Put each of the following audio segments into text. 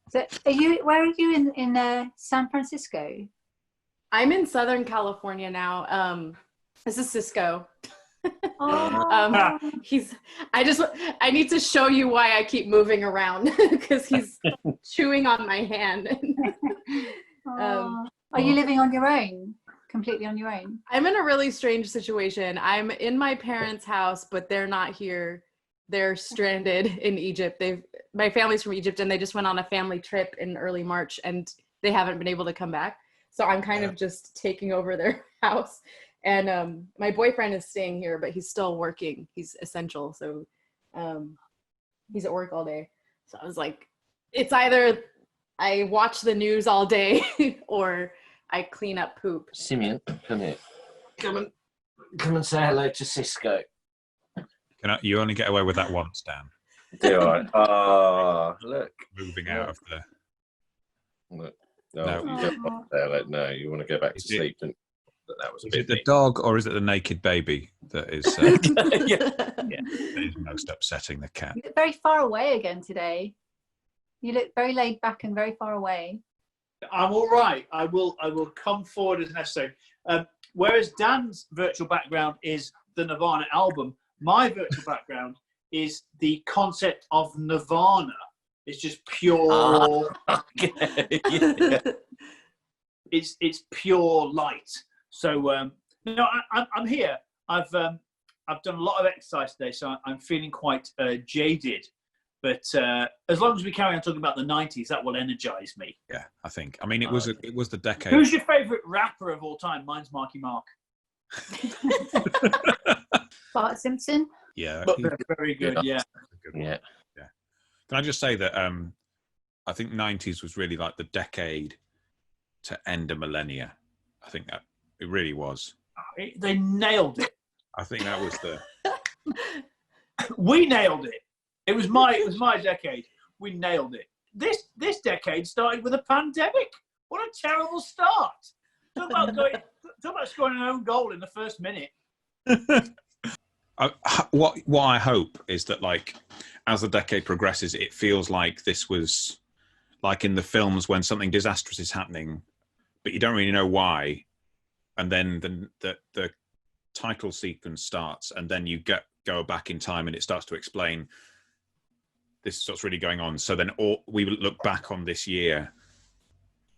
So where are you in San Francisco? I'm in Southern California now. This is Cisco. Oh. I need to show you why I keep moving around because he's chewing on my hand. Are you living on your own? Completely on your own? I'm in a really strange situation. I'm in my parents' house, but they're not here. They're stranded in Egypt. My family's from Egypt, and they just went on a family trip in early March, and they haven't been able to come back. So I'm kind of just taking over their house. And my boyfriend is staying here, but he's still working. He's essential. So he's at work all day. So I was like, it's either I watch the news all day or I clean up poop. Simeon, come here. Come and say hello to Cisco. You only get away with that once, Dan. Do I? Oh, look. Moving out of the... Look. No, you don't want to say hello. No, you want to go back to sleep. And that was is it the dog or is it the naked baby that is that is most upsetting the cat? You look very far away again today. You look very laid back and very far away. I'm all right. I will come forward as necessary. Whereas Dan's virtual background is the Nirvana album, my virtual background is the concept of Nirvana. It's just pure. Okay. Yeah. It's pure light. So I'm here. I've done a lot of exercise today, so I'm feeling quite jaded. But as long as we carry on talking about the 90s, that will energize me. Yeah, I think. I mean, it was the decade. Who's your favourite rapper of all time? Mine's Marky Mark. Bart Simpson. Yeah, very good. Yeah. Yeah. Can I just say that I think 90s was really like the decade to end a millennia. I think that it really was. They nailed it. I think that was the. We nailed it. It was my decade. We nailed it. This decade started with a pandemic. What a terrible start. Talk about scoring an own goal in the first minute. What I hope is that, like, as the decade progresses, it feels like this was like in the films when something disastrous is happening, but you don't really know why, and then the title sequence starts, and then you go back in time, and it starts to explain this is what's really going on. So then we look back on this year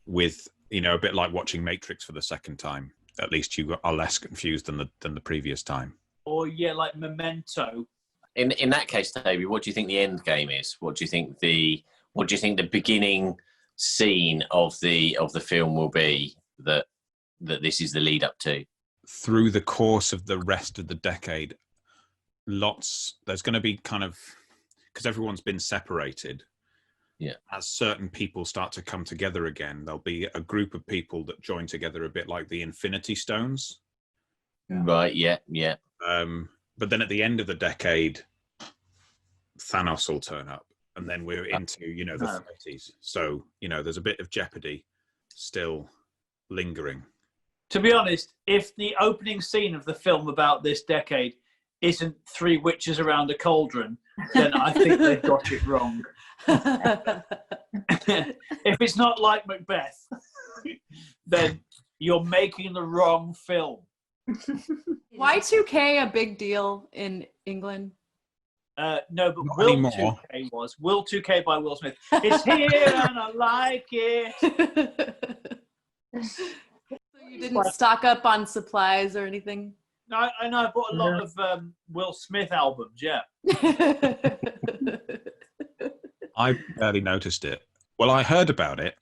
with, a bit like watching Matrix for the second time. At least you are less confused than the previous time. Or like Memento. In that case, Toby, what do you think the end game is? What do you think the beginning scene of the film will be that this is the lead up to? Through the course of the rest of the decade, there's going to be kind of, because everyone's been separated. Yeah. As certain people start to come together again, there'll be a group of people that join together a bit like the Infinity Stones. Right. Yeah. But then at the end of the decade, Thanos will turn up, and then we're into the 30s. So there's a bit of jeopardy still lingering. To be honest, if the opening scene of the film about this decade isn't three witches around a cauldron, then I think they've got it wrong. If it's not like Macbeth, then you're making the wrong film. Y2K a big deal in England? No, but Will 2K was. Will 2K by Will Smith. It's here and I like it. So you didn't stock up on supplies or anything? No, I know. I bought a lot of Will Smith albums, yeah. I barely noticed it. Well, I heard about it.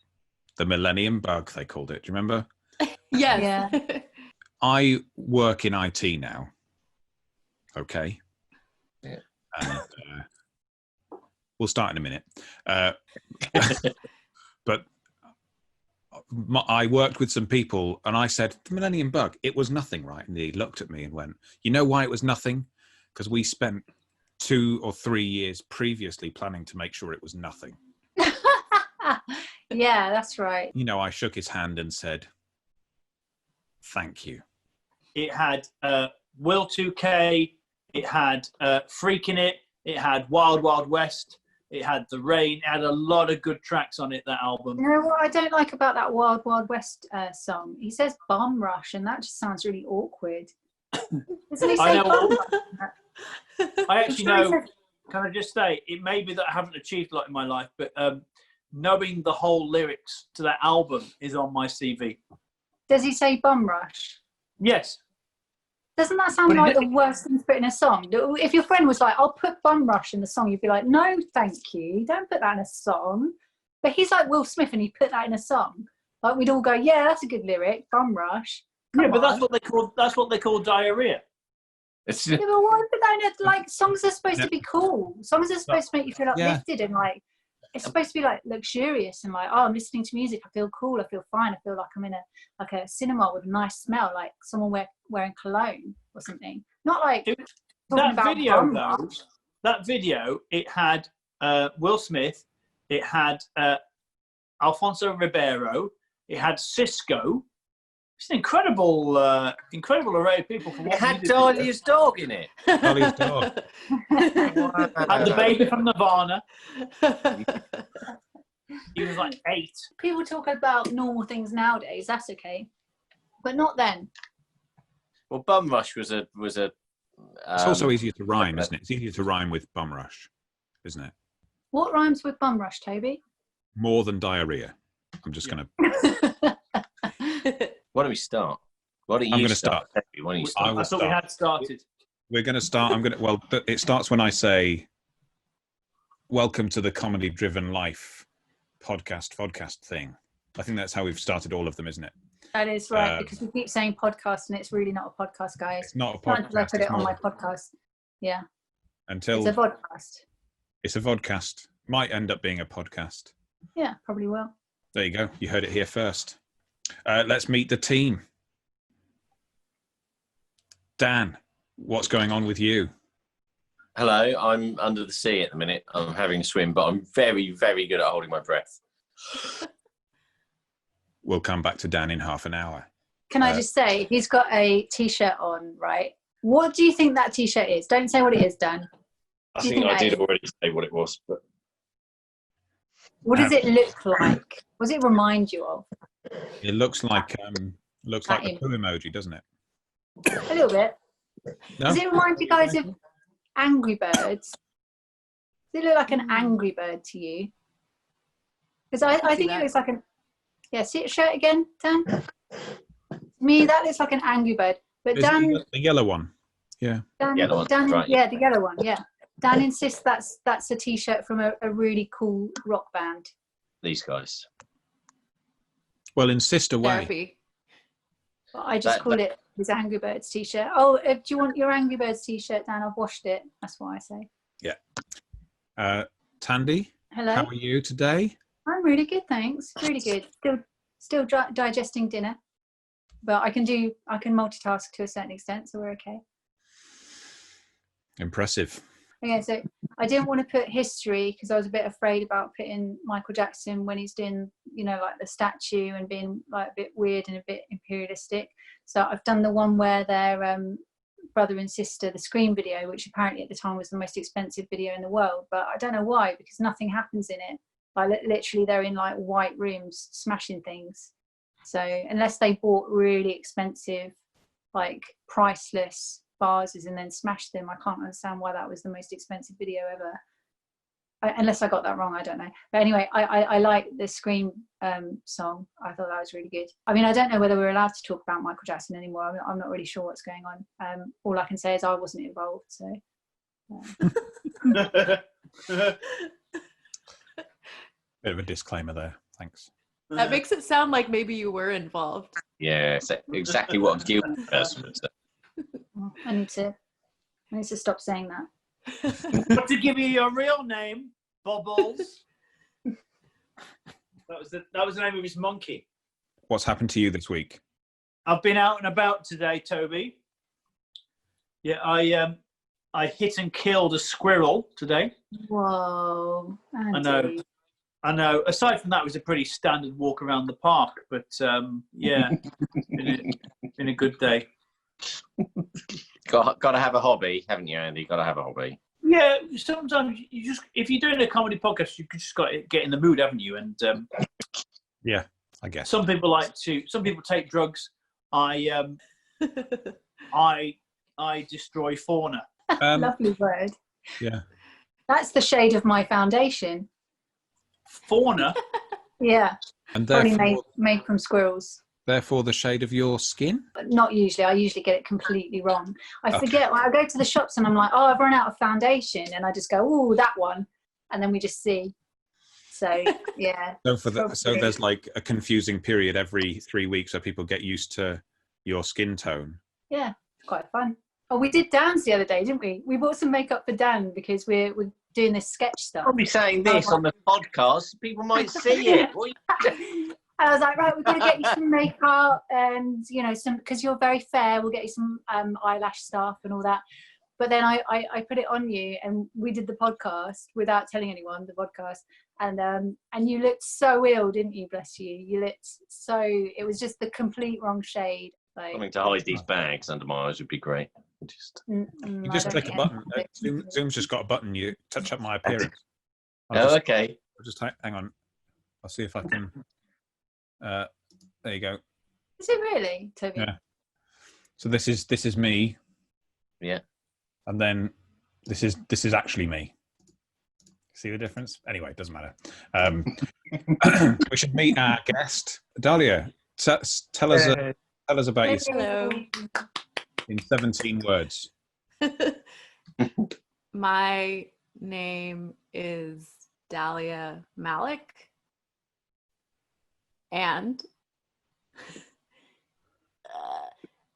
The Millennium Bug, they called it. Do you remember? Yes. Yeah. I work in IT now. Okay. Yeah. And we'll start in a minute. But I worked with some people, and I said, the Millennium Bug, it was nothing, right? And he looked at me and went, you know why it was nothing? Because we spent 2 or 3 years previously planning to make sure it was nothing. Yeah, that's right. I shook his hand and said, thank you. It had Will 2K, it had Freak in it, it had Wild Wild West, It had The Rain. It had a lot of good tracks on it, that album. You know what I don't like about that Wild Wild West song? He says bum rush, and that just sounds really awkward. Doesn't he say I know. bum rush? I actually know, can I just say, it may be that I haven't achieved a lot in my life, but knowing the whole lyrics to that album is on my CV. Does he say bum rush? Yes. Doesn't that sound like the worst thing to put in a song? If your friend was like, I'll put bum rush in the song, you'd be like, no, thank you. Don't put that in a song. But he's like Will Smith and he put that in a song. Like we'd all go, yeah, that's a good lyric, bum rush. Yeah, but that's what they call diarrhea. Yeah, but why put that in a, like, songs are supposed to be cool. Songs are supposed to make you feel uplifted and like, it's supposed to be like luxurious and like, oh, I'm listening to music, I feel cool, I feel fine, I feel like I'm in a cinema with a nice smell, like someone wearing cologne or something. Not like that video, it had Will Smith, it had Alfonso Ribeiro, it had Cisco. It's an incredible array of people. It had Dalia's dog in it. Dalia's dog. And the baby from Nirvana. He was like 8. People talk about normal things nowadays, that's okay. But not then. Well, Bum Rush was a. It's also easier to rhyme, isn't it? It's easier to rhyme with bum rush, isn't it? What rhymes with bum rush, Toby? More than diarrhea. I'm just going to... Why don't we start? Why don't you I'm going to start. Why don't you start? I thought we had started. We're going to start. Well, it starts when I say, welcome to the Comedy Driven Life podcast thing. I think that's how we've started all of them, isn't it? That is right, because we keep saying podcast and it's really not a podcast, guys. It's not a podcast. Until I put it on my podcast. Yeah. It's a vodcast. It's a vodcast. Might end up being a podcast. Yeah, probably will. There you go. You heard it here first. Let's meet the team. Dan, what's going on with you? Hello, I'm under the sea at the minute. I'm having a swim, but I'm very, very good at holding my breath. We'll come back to Dan in half an hour. Can I just say, he's got a T-shirt on, right? What do you think that T-shirt is? Don't say what it is, Dan. I think I did already say what it was, but what does it look like? What does it remind you of? It looks like the poo emoji, doesn't it? A little bit. No? Does it remind you guys of Angry Birds? Does it look like an Angry Bird to you? Because I think it looks like an... Yeah, see it shirt again, Dan? To me, that looks like an Angry Bird. But Dan... The yellow one. Yeah. Dan, right. Yeah, the yellow one, yeah. Dan insists that's a T-shirt from a really cool rock band. These guys. Well, insist away. Therapy. Well, I just call it his Angry Birds T-shirt. Oh, do you want your Angry Birds T-shirt, Dan? I've washed it. That's what I say. Yeah. Tandy, hello. How are you today? I'm really good, thanks. Really good. Still digesting dinner, but I can multitask to a certain extent, so we're okay. Impressive. Okay, so I didn't want to put history because I was a bit afraid about putting Michael Jackson when he's doing, like the statue and being like a bit weird and a bit imperialistic. So I've done the one where they're brother and sister, the Scream video, which apparently at the time was the most expensive video in the world. But I don't know why, because nothing happens in it. Like literally they're in like white rooms smashing things. So unless they bought really expensive, like priceless vases and then smashed them, I can't understand why that was the most expensive video ever. Unless I got that wrong, I don't know. But anyway, I like the Scream song. I thought that was really good. I mean, I don't know whether we're allowed to talk about Michael Jackson anymore. I'm not really sure what's going on. All I can say is I wasn't involved. So. Bit of a disclaimer there. Thanks. That makes it sound like maybe you were involved. Yeah, exactly what a guilty person would say. I need to stop saying that. But to give you your real name, Bubbles. That was the name of his monkey. What's happened to you this week? I've been out and about today, Toby. Yeah, I hit and killed a squirrel today. Whoa, Andy. I know. Aside from that, it was a pretty standard walk around the park. But yeah, been a good day. Got to have a hobby, haven't you, Andy? Got to have a hobby. Yeah, sometimes you just, if you're doing a comedy podcast, you just got to get in the mood, haven't you? And Yeah, I guess. some people take drugs. I destroy fauna. Lovely word. Yeah. That's the shade of my foundation. Fauna? Yeah. And Probably therefore, made from squirrels. therefore, the shade of your skin? But not usually. I usually get it completely wrong. I Okay. forget. When I go to the shops and I'm like, oh, I've run out of foundation. And I just go, oh, that one. And then we just see. So, yeah. So there's like a confusing period every 3 weeks where people get used to your skin tone. Yeah, it's quite fun. Oh, we did Dan's the other day, didn't we? We bought some makeup for Dan because we're doing this sketch stuff. I'll be saying this on the podcast. People might see it. What are you- I was like, right, we're going to get you some makeup and, you know, some, because you're very fair, we'll get you some eyelash stuff and all that. But then I put it on you and we did the podcast without telling anyone, the podcast. And you looked so ill, didn't you? Bless you. You looked so, it was just the complete wrong shade. Like, Something to hide these bags under my eyes would be great. You just click a button. Zoom's just got a button. You touch up my appearance. Okay. I'll just hang on. I'll see if I can. There you go. Is it really, Toby? Yeah. So this is me. Yeah. And then this is actually me. See the difference? Anyway, it doesn't matter. We should meet our guest, Dalia. Tell us about yourself Hello. in 17 words. My name is Dalia Malek. And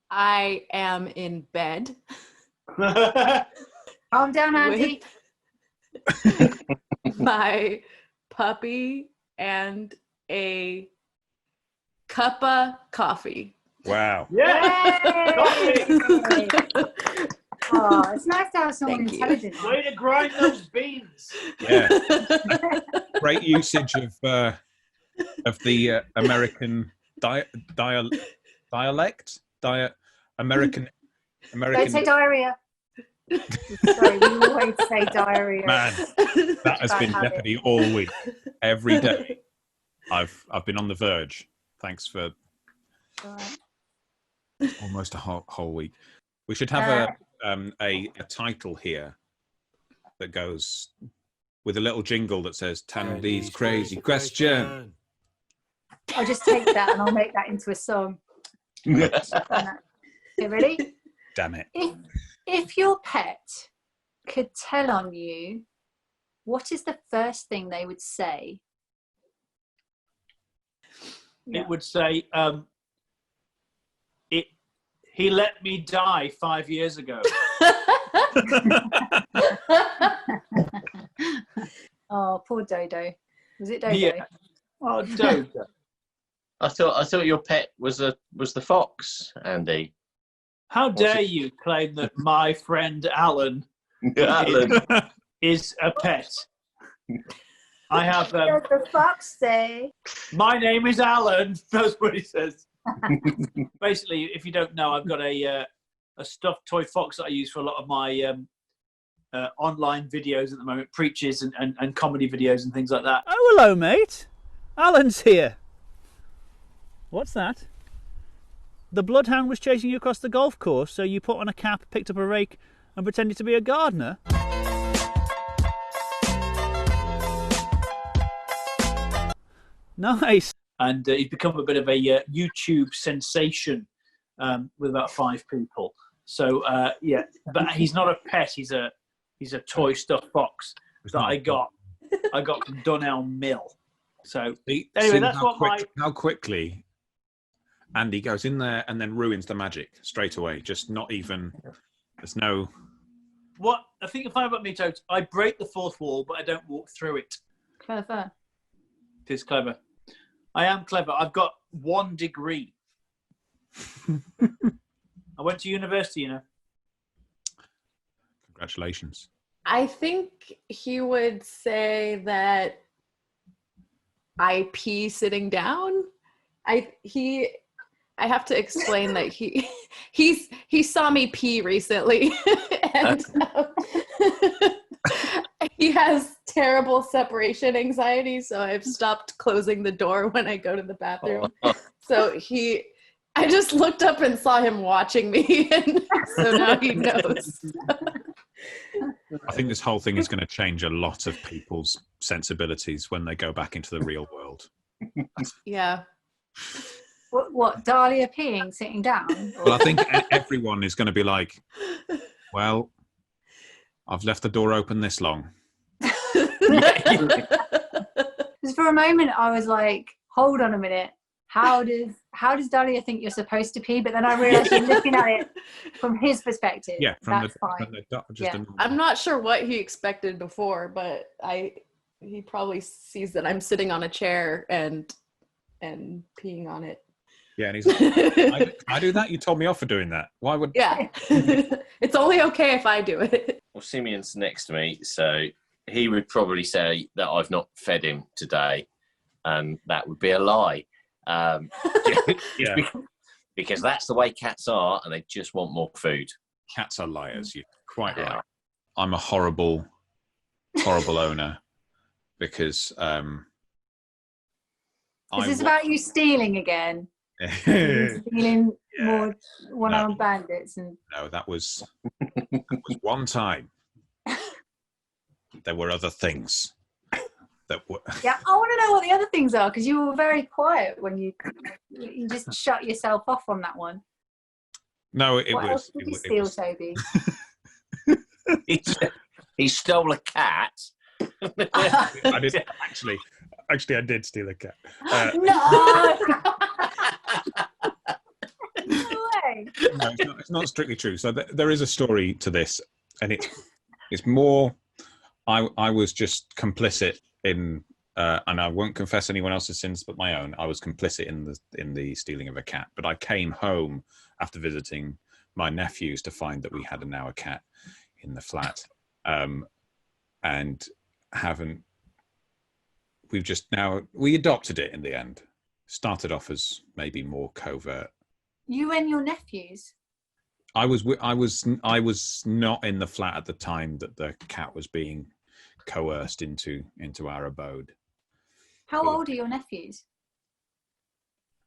I am in bed. Calm down, Andy. With my puppy and a cup of coffee. Wow. Yeah. Yay! Oh, it's nice to have someone Thank you. intelligent. Way to grind those beans. Yeah. Great usage of the American dialect. American. Don't say diarrhea. Sorry, we always say diarrhea. Man, that has been Bad habit. jeopardy all week. Every day, I've been on the verge. Thanks for Right. almost a whole week. We should have a title here that goes with a little jingle that says "Tandy's crazy question." I'll just take that and I'll make that into a song. Okay, ready? Damn it! If your pet could tell on you, what is the first thing they would say? It would say, he let me die 5 years ago. Oh, poor Dodo. Was it Dodo? Yeah. Oh, Dodo. I thought your pet was the fox, Andy. How dare you claim that my friend Alan Alan. is a pet? I have. What does the fox say? My name is Alan. That's what he says. Basically, if you don't know, I've got a stuffed toy fox that I use for a lot of my online videos at the moment, preaches and comedy videos and things like that. Oh, hello, mate. Alan's here. What's that? The bloodhound was chasing you across the golf course, so you put on a cap, picked up a rake, and pretended to be a gardener? Nice. And he's become a bit of a YouTube sensation with about 5 people. So yeah, but he's not a pet. He's a toy stuffed fox that I got from Dunnell Mill. So anyway, that's how quickly Andy goes in there and then ruins the magic straight away. Just not even. There's no. What I think you'll find about me, Totes, I break the fourth wall, but I don't walk through it. Clever. It is clever. I am clever. I've got 1 degree. I went to university, you know. Congratulations. I think he would say that I pee sitting down. I have to explain that he saw me pee recently And he has terrible separation anxiety, so I've stopped closing the door when I go to the bathroom. So I just looked up and saw him watching me, and so now he knows. I think this whole thing is going to change a lot of people's sensibilities when they go back into the real world. Yeah. What, Dalia peeing, sitting down? Well, I think everyone is going to be like, well, I've left the door open this long. Because for a moment I was like, hold on a minute. How does Dalia think you're supposed to pee? But then I realised you're looking at it from his perspective. Yeah, that's fine. I'm not sure what he expected before, but he probably sees that I'm sitting on a chair and peeing on it. Yeah, and he's like, I do that? You told me off for doing that. Why would... Yeah. It's only okay if I do it. Well, Simeon's next to me, so he would probably say that I've not fed him today, and that would be a lie. Yeah. Because that's the way cats are, and they just want more food. Cats are liars. You're quite right. I'm a horrible owner because Is this about you stealing again? Stealing more one-armed bandits? No, that was one time. There were other things. Yeah, I want to know what the other things are, because you were very quiet when you just shut yourself off on that one. No, what else did you steal, Toby? He stole a cat. I did actually. I did steal a cat. No! No way. No, it's not strictly true. So there is a story to this, and it's more. I was just complicit in, and I won't confess anyone else's sins but my own. I was complicit in the stealing of a cat. But I came home after visiting my nephews to find that we had now a cat in the flat, and haven't. We adopted it in the end. Started off as maybe more covert. You and your nephews? I was not in the flat at the time that the cat was being coerced into our abode. How old are your nephews?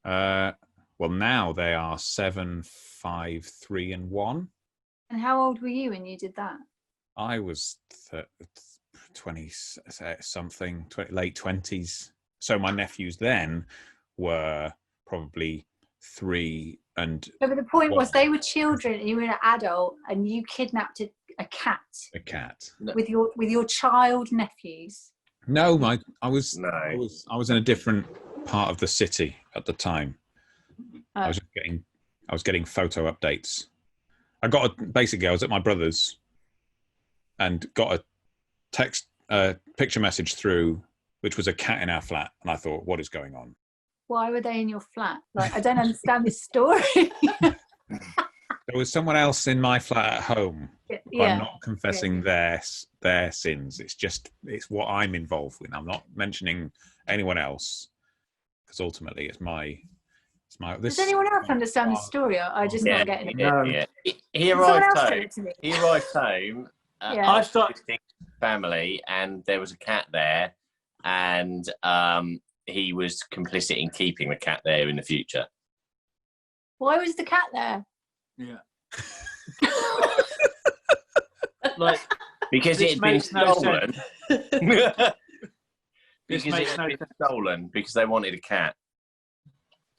Well, now they are 7, 5, 3, and 1. And how old were you when you did that? I was 20 something, late 20s. So my nephews then were probably 3 and. But the point was, they were children, and you were an adult, and you kidnapped a cat. A cat with your child nephews. No, I was in a different part of the city at the time. I was getting photo updates. I was at my brother's and got a picture message through, which was a cat in our flat, and I thought, what is going on? Why were they in your flat? Like, I don't understand this story. There was someone else in my flat at home. Yeah. I'm not confessing their sins. It's what I'm involved with. I'm not mentioning anyone else, because ultimately it's my. Does anyone else understand the story? I just not getting it. No. Yeah. He arrived home. I started family, and there was a cat there, and he was complicit in keeping the cat there in the future. Why was the cat there? Yeah. Because it had been stolen. Because it had been stolen because they wanted a cat.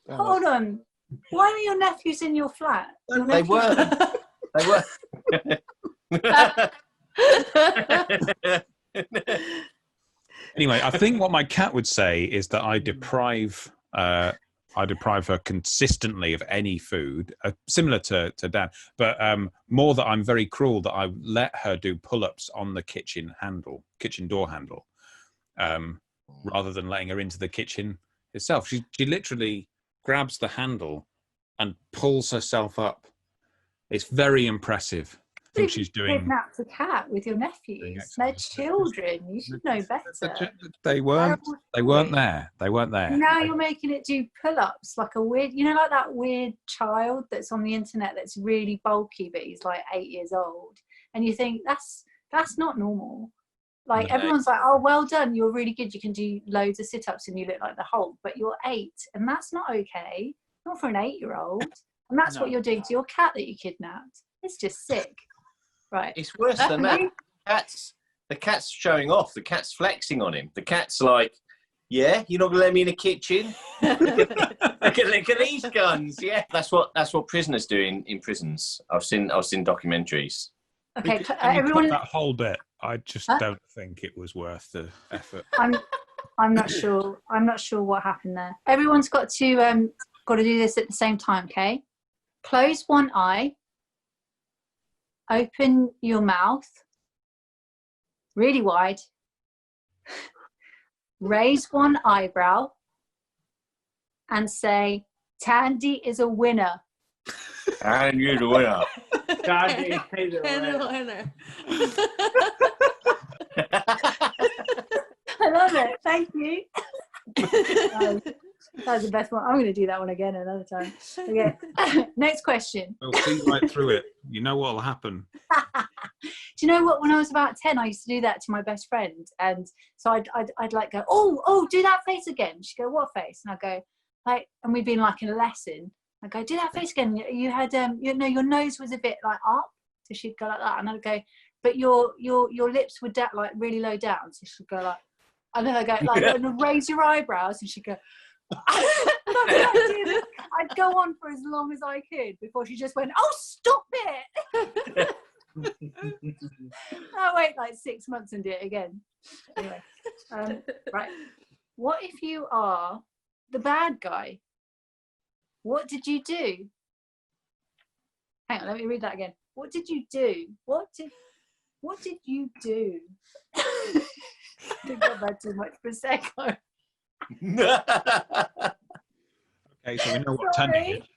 Hold on. Why were your nephews in your flat? They were. Anyway, I think what my cat would say is that I deprive her consistently of any food, similar to Dan, but more that I'm very cruel, that I let her do pull-ups on the kitchen door handle, rather than letting her into the kitchen itself. She literally grabs the handle and pulls herself up. It's very impressive. I think she's doing. Kidnapped a cat with your nephews. They're children. You should know better. They weren't there. Now you're making it do pull-ups like a weird, like that weird child that's on the internet that's really bulky, but he's like 8 years old, and you think that's not normal. Like everyone's like, oh, well done, you're really good, you can do loads of sit-ups and you look like the Hulk, but you're 8, and that's not okay, not for an 8-year-old. And that's what you're doing to your cat that you kidnapped. It's just sick. Right. It's worse than that. The cat's showing off. The cat's flexing on him. The cat's like, yeah, you're not gonna let me in the kitchen. look at these guns. Yeah, that's what prisoners do in prisons. I've seen documentaries. Okay, everyone. That whole bit, I just don't think it was worth the effort. I'm not sure. I'm not sure what happened there. Everyone's got to do this at the same time. Okay, close one eye. Open your mouth really wide. Raise one eyebrow and say, Tandy is a winner. Tandy is a winner. Tandy is a winner. I love it. Thank you. That was the best one. I'm going to do that one again another time. Okay. Next question. We'll see right through it. You know what will happen. Do you know what? When I was about 10, I used to do that to my best friend, and so I'd like go, oh, do that face again. She'd go, what face? And I go, like, and we'd been like in a lesson. I go, do that face again. You had your nose was a bit like up, so she'd go like that, and I'd go, but your lips were like really low down, so she'd go like, and then I go like, and raise your eyebrows, and she'd go. I'd go on for as long as I could before she just went, oh, stop it. I wait like 6 months and do it again. Anyway, right. What if you are the bad guy? What did you do? Hang on, let me read that again. What did you do? What did you do? Didn't got that too much Prosecco. Okay, so we know what Tandy did.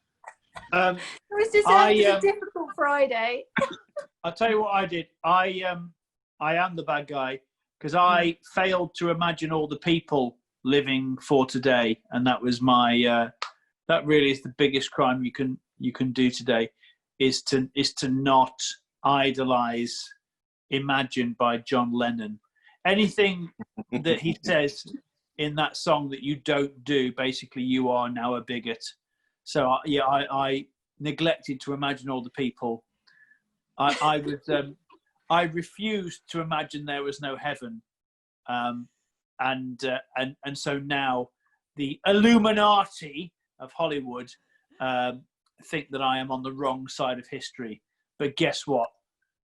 It was just a difficult Friday. I'll tell you what I did. I am the bad guy because I failed to imagine all the people living for today, and that was my. That really is the biggest crime you can do today, is to not idolize Imagine by John Lennon. Anything that he says in that song that you don't do, basically you are now a bigot. So I neglected to imagine all the people. I refused to imagine there was no heaven, and so now the Illuminati of Hollywood think that I am on the wrong side of history. But guess what?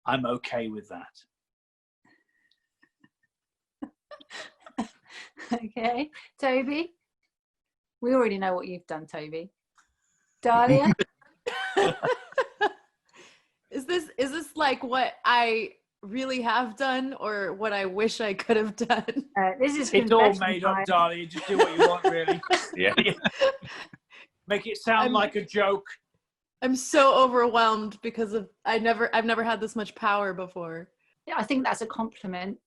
I'm okay with that. Okay, Toby. We already know what you've done, Toby. Dalia. Is this like what I really have done, or what I wish I could have done? It's all made up, Dalia. Just do what you want, really. Yeah. Make it sound like a joke. I'm so overwhelmed because of I've never had this much power before. Yeah, I think that's a compliment.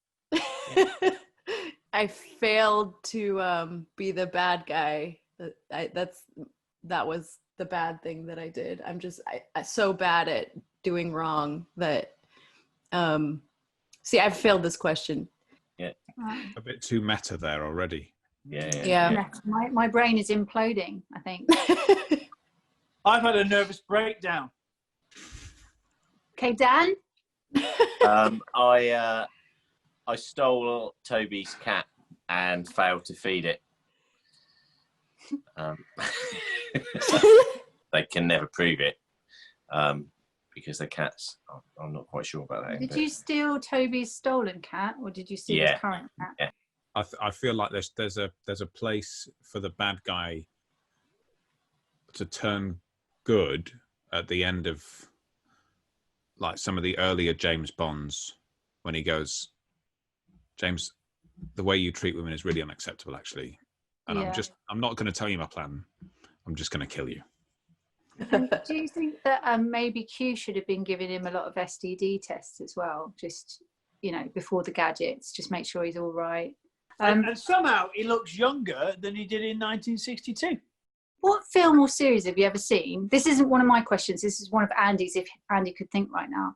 I failed to be the bad guy. That was the bad thing that I did. I'm so bad at doing wrong that see, I've failed this question. Yeah. A bit too meta there already. Yeah. My brain is imploding, I think. I've had a nervous breakdown. Okay, Dan. I stole Toby's cat and failed to feed it. They can never prove it because the cat's. I'm not quite sure about that. Did you steal Toby's stolen cat, or did you steal his current cat? Yeah. I feel like there's a place for the bad guy to turn good at the end of like some of the earlier James Bonds, when he goes, James, the way you treat women is really unacceptable, actually, and I'm not going to tell you my plan. I'm just going to kill you. Do you think that maybe Q should have been giving him a lot of STD tests as well, just before the gadgets, just make sure he's all right? And somehow he looks younger than he did in 1962. What film or series have you ever seen? This isn't one of my questions. This is one of Andy's, if Andy could think right now.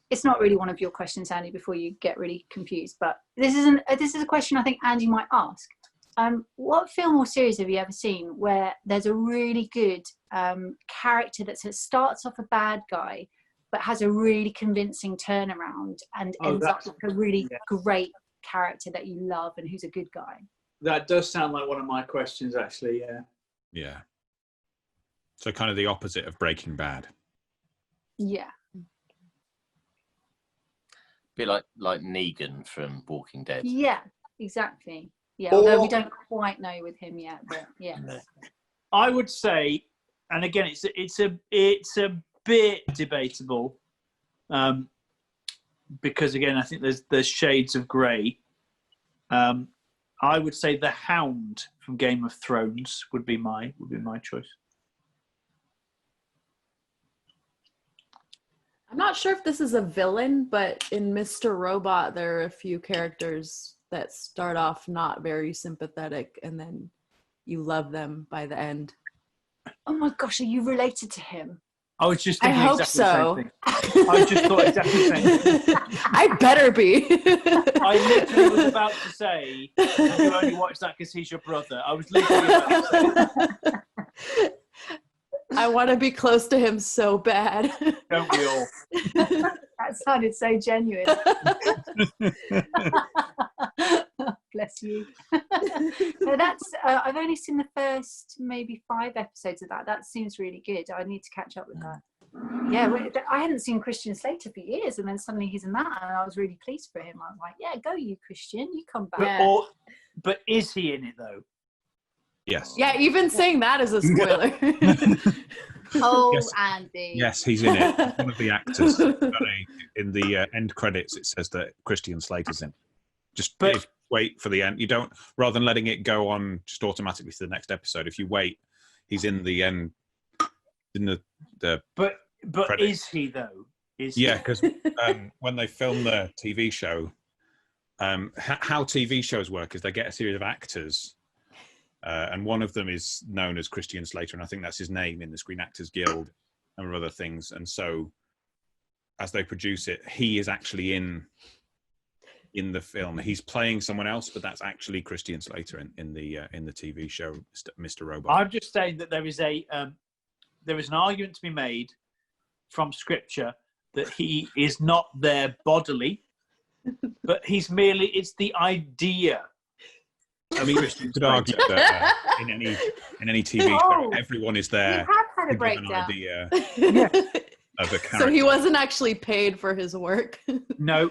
it's not really one of your questions, Andy, before you get really confused, but this is a question I think Andy might ask. What film or series have you ever seen where there's a really good character that starts off a bad guy but has a really convincing turnaround and ends up like a really great character that you love and who's a good guy? That does sound like one of my questions, actually. Yeah. So kind of the opposite of Breaking Bad. Yeah. Bit like Negan from Walking Dead. Yeah, exactly. Yeah, although we don't quite know with him yet, but yeah. No. I would say, and again, it's a bit debatable, because again, I think there's shades of grey. I would say the Hound from Game of Thrones would be my choice. I'm not sure if this is a villain, but in Mr. Robot, there are a few characters that start off not very sympathetic, and then you love them by the end. Oh my gosh, are you related to him? I was just I thinking hope exactly so. the same thing. I just thought exactly the same thing. I better be. I literally was about to say, you only watch that because he's your brother. I was literally about to say I want to be close to him so bad. don't we all? That sounded so genuine. Bless you. No, that's I've only seen the first maybe 5 episodes of that. That seems really good. I need to catch up with that. Yeah, I hadn't seen Christian Slater for years, and then suddenly he's in that, and I was really pleased for him. I was like, yeah, go you, Christian, you come back. But is he in it though? Yes. Yeah, even saying that is a spoiler. Oh, Yes. Andy. Yes, he's in it. He's one of the actors. In the end credits, it says that Christian Slater's in. Just wait for the end. You don't, rather than letting it go on just automatically to the next episode. If you wait, he's in the end. In the. But credits. is he though? Yeah, because when they film the TV show, how TV shows work is they get a series of actors. And one of them is known as Christian Slater, and I think that's his name in the Screen Actors Guild and other things. And so, as they produce it, he is actually in the film. He's playing someone else, but that's actually Christian Slater in the TV show Mr. Robot. I'm just saying that there is an argument to be made from Scripture that he is not there bodily, but it's the idea. I mean, you could argue that in any TV show, everyone is there. You have had a to give breakdown. an idea of a character. So he wasn't actually paid for his work. No.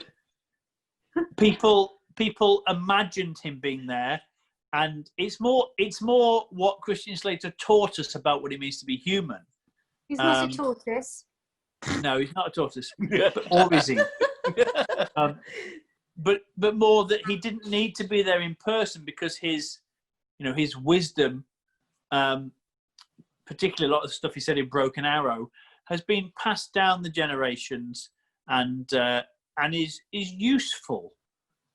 People imagined him being there, and it's more what Christian Slater taught us about what it means to be human. He's not a tortoise. No, he's not a tortoise. Or is he? But more that he didn't need to be there in person because his wisdom, particularly a lot of the stuff he said in Broken Arrow, has been passed down the generations and is useful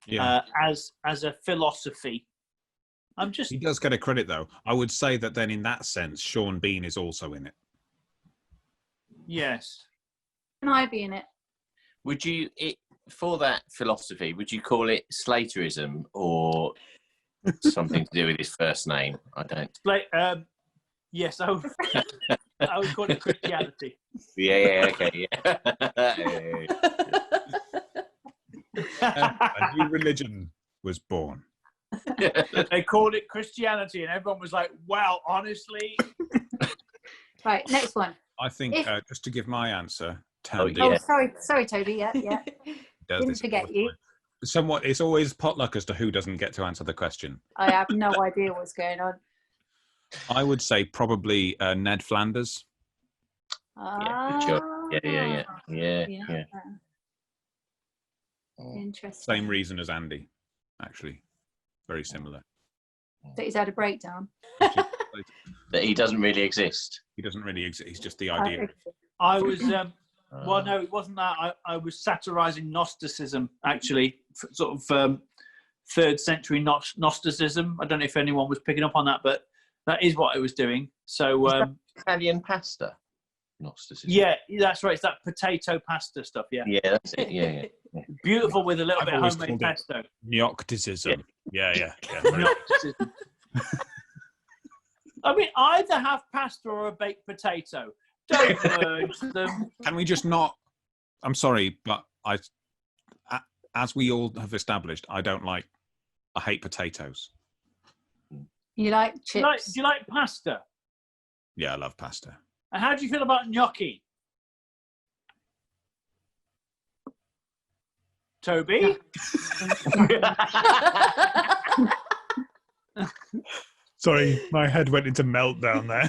as a philosophy. He does get a credit though. I would say that then in that sense, Sean Bean is also in it. Yes. Can I be in it? Would you, for that philosophy, would you call it Slaterism or something to do with his first name? I don't. Yes, I would call it Christianity. Yeah, okay, yeah. A new religion was born. They called it Christianity, and everyone was like, "Wow, honestly." Right, next one. I think just to give my answer, Tandy. Oh, sorry, Toby. Yeah. Didn't forget you. Somewhat, it's always potluck as to who doesn't get to answer the question. I have no idea what's going on. I would say probably Ned Flanders. Yeah, sure. Yeah. Interesting. Same reason as Andy, actually. Very similar. That he's had a breakdown. That he doesn't really exist. He doesn't really exist. He's just the idea. I was, well, no, it wasn't that. I was satirising Gnosticism, actually, sort of 3rd century Gnosticism. I don't know if anyone was picking up on that, but that is what I was doing. So Italian pasta. Gnosticism. Yeah, that's right. It's that potato pasta stuff. Yeah. Yeah, that's it. Yeah. Beautiful with a little bit of always homemade called it pesto. Gnocticism. Yeah. Gnosticism. I mean, either have pasta or a baked potato. Don't merge them. Can we just not? I'm sorry, but as we all have established, I hate potatoes. You like chips? Do you like pasta? Yeah, I love pasta. And how do you feel about gnocchi? Toby? Sorry, my head went into meltdown there.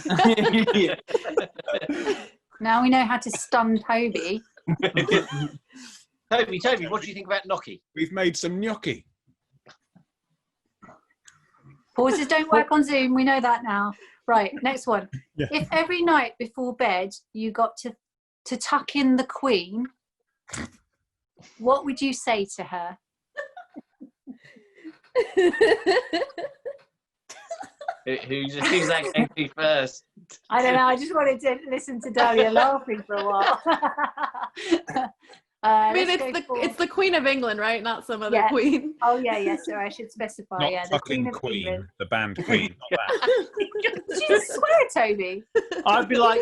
Yeah. Now we know how to stun Toby. Toby, what do you think about gnocchi? We've made some gnocchi. Pauses don't work on Zoom. We know that now. Right, next one. Yeah. If every night before bed you got to tuck in the Queen, what would you say to her? Who's that going to be first? I don't know. I just wanted to listen to Dalia laughing for a while. I mean, it's the Queen of England, right? Not some other queen. Oh yeah. So I should specify. Not the Queen of Queen, England. the band Queen. Not that. Did you swear, Toby? I'd be like,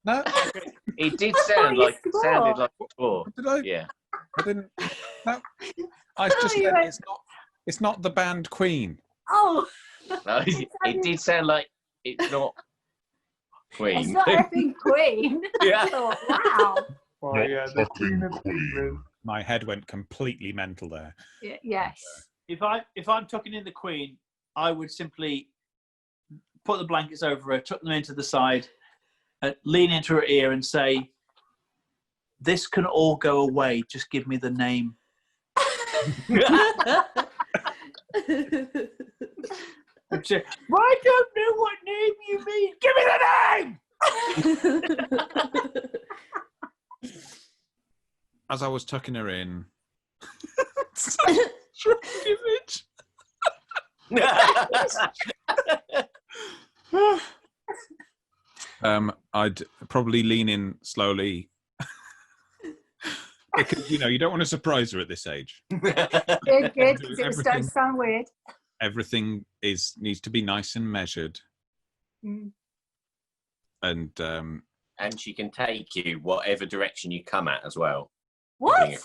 No, It did sound like four. did I? Yeah. I didn't. No, I just said it's not the band Queen. Oh. No, it did sound like it's not Queen. It's not effing Queen. Yeah. Oh, wow. Oh, yeah, the Queen of England. My head went completely mental there. Yes. if I'm tucking in the Queen, I would simply put the blankets over her, tuck them into the side, lean into her ear and say, "This can all go away. Just give me the name." And say, "I don't know what name you mean. Give me the name." As I was tucking her in, such a strong image. I'd probably lean in slowly. Because, you don't want to surprise her at this age. Good, because it was starting to sound weird. Everything needs to be nice and measured. Mm. And she can take you whatever direction you come at as well. What?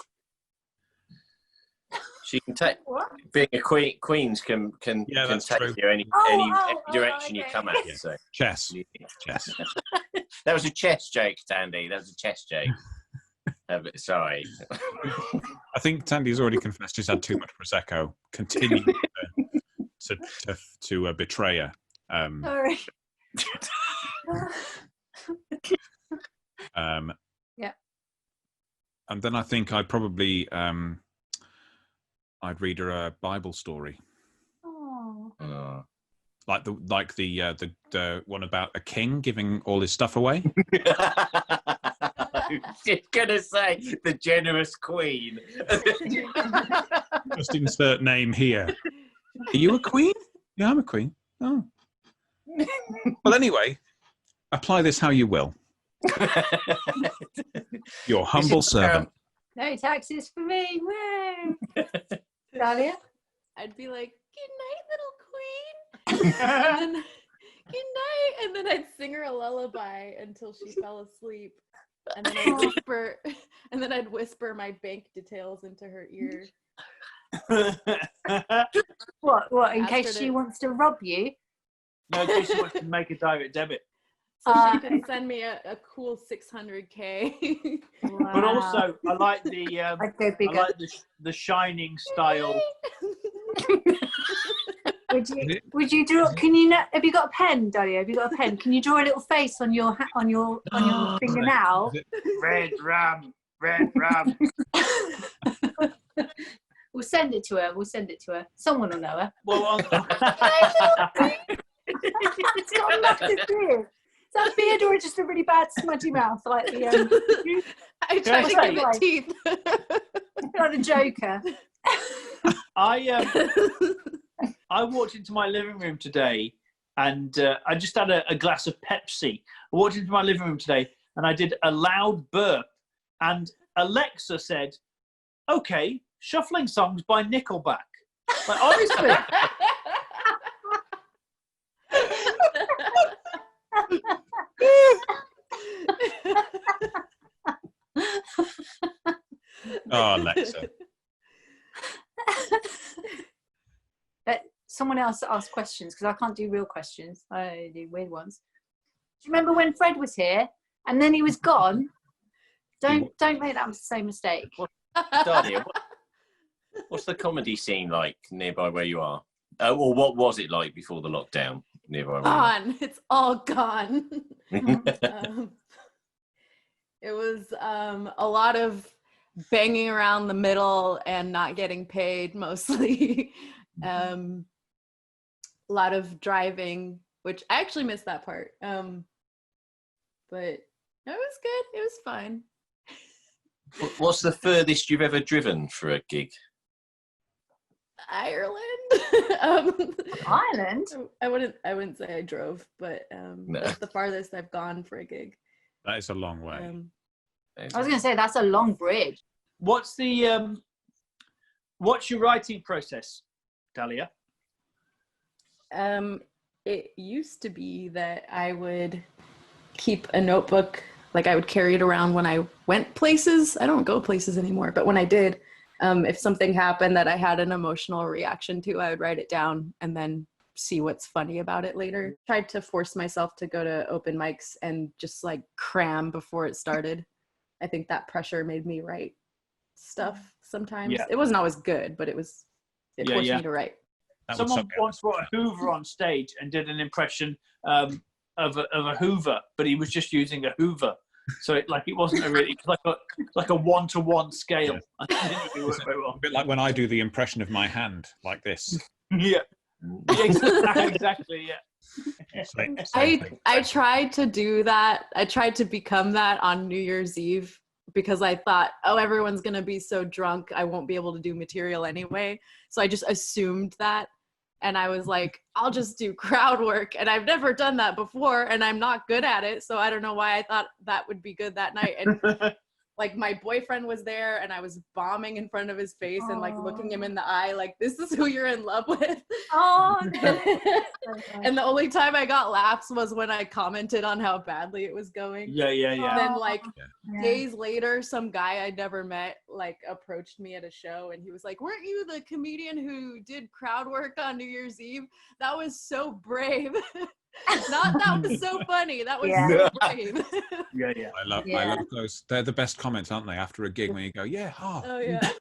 She can take. What? Being a queens can take true. you any direction you come at. Yeah. So chess. That was a chess joke, Tandy. That was a chess joke. Sorry. I think Tandy's already confessed she's had too much prosecco. Continuing to betray her. Sorry. Yeah. And then I think I'd probably I'd read her a Bible story. Oh. Like the one about a king giving all his stuff away. I was gonna say the generous queen. Just insert name here. Are you a queen? Yeah, I'm a queen. Oh. Well, anyway, apply this how you will. Your humble servant. No taxes for me. Dalia? I'd be like, "Good night, little queen." And then, "Good night," and then I'd sing her a lullaby until she fell asleep. And then I'd whisper my bank details into her ear. What? In case she wants to rob you? No, in case she wants to make a direct debit. So she can send me a cool 600K. Wow. But also, I like the I'd go bigger. I like the Shining style. Would you draw? Can you? Have you got a pen, Dalia? Have you got a pen? Can you draw a little face on your finger now? Red rum. We'll send it to her. Someone will know her. Well, It's got a massive beard. Is that a beard or just a really bad smudgy mouth like the? I tried to give it teeth. Like the Joker. I walked into my living room today, and I just had a glass of Pepsi. I walked into my living room today, and I did a loud burp, and Alexa said, "Okay, shuffling songs by Nickelback." Like, honestly. Oh, Alexa. But someone else asked questions, because I can't do real questions. I do weird ones. Do you remember when Fred was here and then he was gone? Don't make that same mistake. Dalia, what's the comedy scene like nearby where you are? Or what was it like before the lockdown nearby where Gone. It's all gone. It was a lot of banging around the middle and not getting paid mostly. A lot of driving, which I actually missed that part. But it was good. It was fine. What's the furthest you've ever driven for a gig? Ireland. Ireland? I wouldn't say I drove, but No. That's the farthest I've gone for a gig. That is a long way. I was going to say, that's a long bridge. What's your writing process, Dalia? It used to be that I would keep a notebook, like I would carry it around when I went places. I don't go places anymore, but when I did, if something happened that I had an emotional reaction to, I would write it down and then see what's funny about it later. Tried to force myself to go to open mics and just like cram before it started. I think that pressure made me write stuff sometimes. Yeah. It wasn't always good, but it forced me to write. Someone once brought a Hoover on stage and did an impression of a Hoover, but he was just using a Hoover. So it wasn't like a one-to-one scale. Yeah. A bit like when I do the impression of my hand, like this. Yeah. Exactly. Yeah. I tried to do that. I tried to become that on New Year's Eve because I thought, oh, everyone's gonna be so drunk, I won't be able to do material anyway. So I just assumed that. And I was like, I'll just do crowd work. And I've never done that before and I'm not good at it. So I don't know why I thought that would be good that night. And like my boyfriend was there and I was bombing in front of his face and like looking him in the eye, like, this is who you're in love with. Oh, no. And the only time I got laughs was when I commented on how badly it was going. Yeah. And then like days later, some guy I'd never met like approached me at a show and he was like, weren't you the comedian who did crowd work on New Year's Eve? That was so brave. Not that was so funny. That was so brave. Yeah. I love those. They're the best comments, aren't they? After a gig when you go, oh yeah.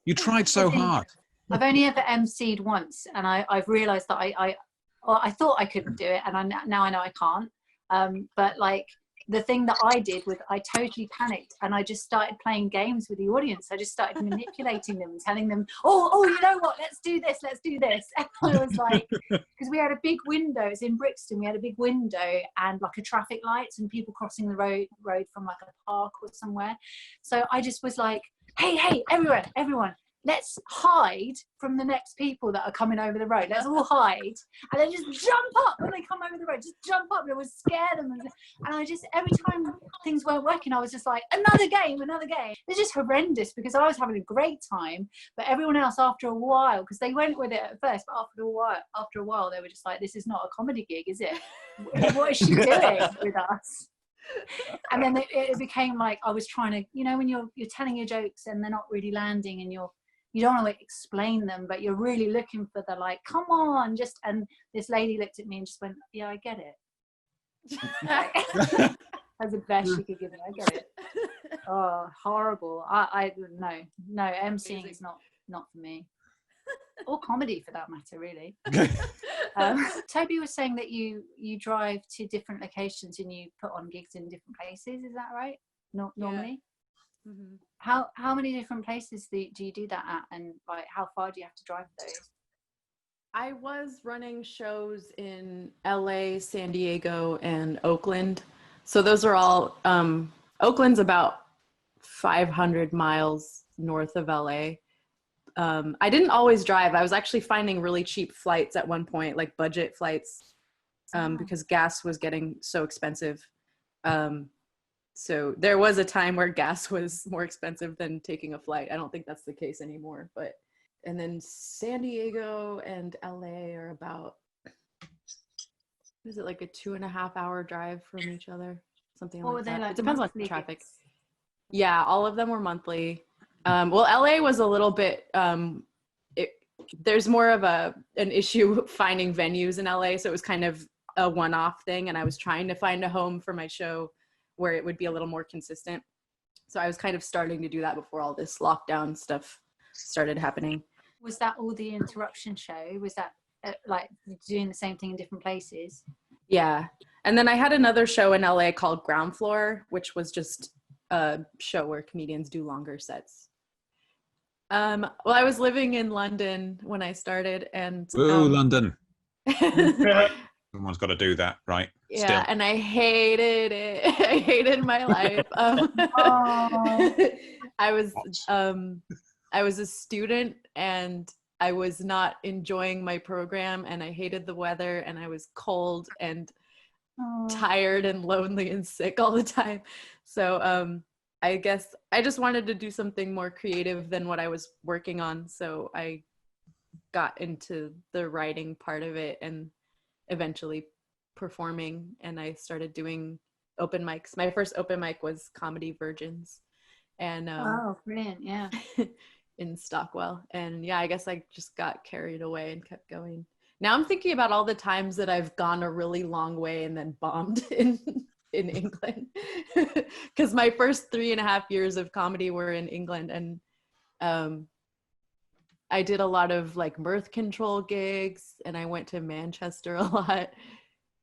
You tried so hard. I've only ever emceed once, and I've realised that I thought I couldn't do it, and now I know I can't. But like the thing that I did was I totally panicked, and I just started playing games with the audience. I just started manipulating them and telling them, oh, you know what? Let's do this. And I was like, because we had a big window. It's in Brixton. We had a big window and like a traffic lights and people crossing the road from like a park or somewhere. So I just was like, hey, everyone. Let's hide from the next people that are coming over the road. Let's all hide. And then just jump up when they come over the road. Just jump up. It would scare them. And I just, every time things weren't working, I was just like, another game. It's just horrendous because I was having a great time. But everyone else, after a while, because they went with it at first, but after a while, they were just like, this is not a comedy gig, is it? What is she doing with us? And then it became like I was trying to, when you're telling your jokes and they're not really landing and you don't want to explain them, but you're really looking for the like, come on, and this lady looked at me and just went, yeah, I get it. That's the best she could give me. I get it. Oh, horrible. No, emceeing is not for me. Or comedy for that matter, really. Toby was saying that you drive to different locations and you put on gigs in different places. Is that right? Normally? Yeah. Mm-hmm. How many different places do you do that at, and like how far do you have to drive those? I was running shows in LA, San Diego, and Oakland. So those are all Oakland's about 500 miles north of LA. I didn't always drive. I was actually finding really cheap flights at one point, like budget flights, because gas was getting so expensive. So there was a time where gas was more expensive than taking a flight. I don't think that's the case anymore, but, and then San Diego and LA are about, is it like a 2.5 hour drive from each other? Something like that. Like, it depends on traffic. Yeah, all of them were monthly. Well, LA was a little bit, there's more of an issue finding venues in LA. So it was kind of a one-off thing. And I was trying to find a home for my show where it would be a little more consistent. So I was kind of starting to do that before all this lockdown stuff started happening. Was that all the interruption show? Was that like doing the same thing in different places? Yeah. And then I had another show in LA called Ground Floor, which was just a show where comedians do longer sets. Well, I was living in London when I started, and London. Someone's got to do that, right? Yeah, Still. and I hated it. I hated my life. I was a student, and I was not enjoying my program, and I hated the weather, and I was cold and tired and lonely and sick all the time. So I guess I just wanted to do something more creative than what I was working on. So I got into the writing part of it and eventually performing, and I started doing open mics. My first open mic was Comedy Virgins, and brilliant, yeah. in Stockwell. And yeah, I guess I just got carried away and kept going. Now I'm thinking about all the times that I've gone a really long way and then bombed in England, because my first 3.5 years of comedy were in England, and I did a lot of like birth control gigs, and I went to Manchester a lot.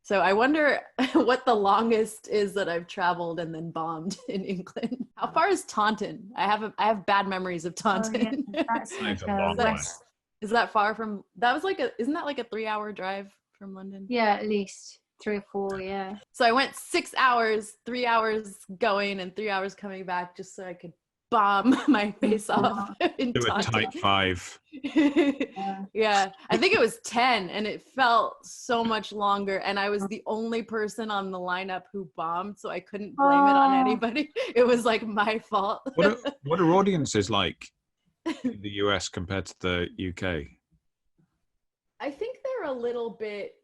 So I wonder what the longest is that I've traveled and then bombed in England. How far is Taunton? I have bad memories of Taunton. Oh, yeah. That's is that far from? That was like isn't that like a 3-hour drive from London? Yeah, at least 3 or 4. Yeah. So I went 6 hours, 3 hours going and 3 hours coming back, just so I could bomb my face off in Do a Taunton. tight 5. Yeah, I think it was 10, and it felt so much longer, and I was the only person on the lineup who bombed, so I couldn't blame it on anybody. It was like my fault. What are audiences like in the US compared to the UK? I think they're a little bit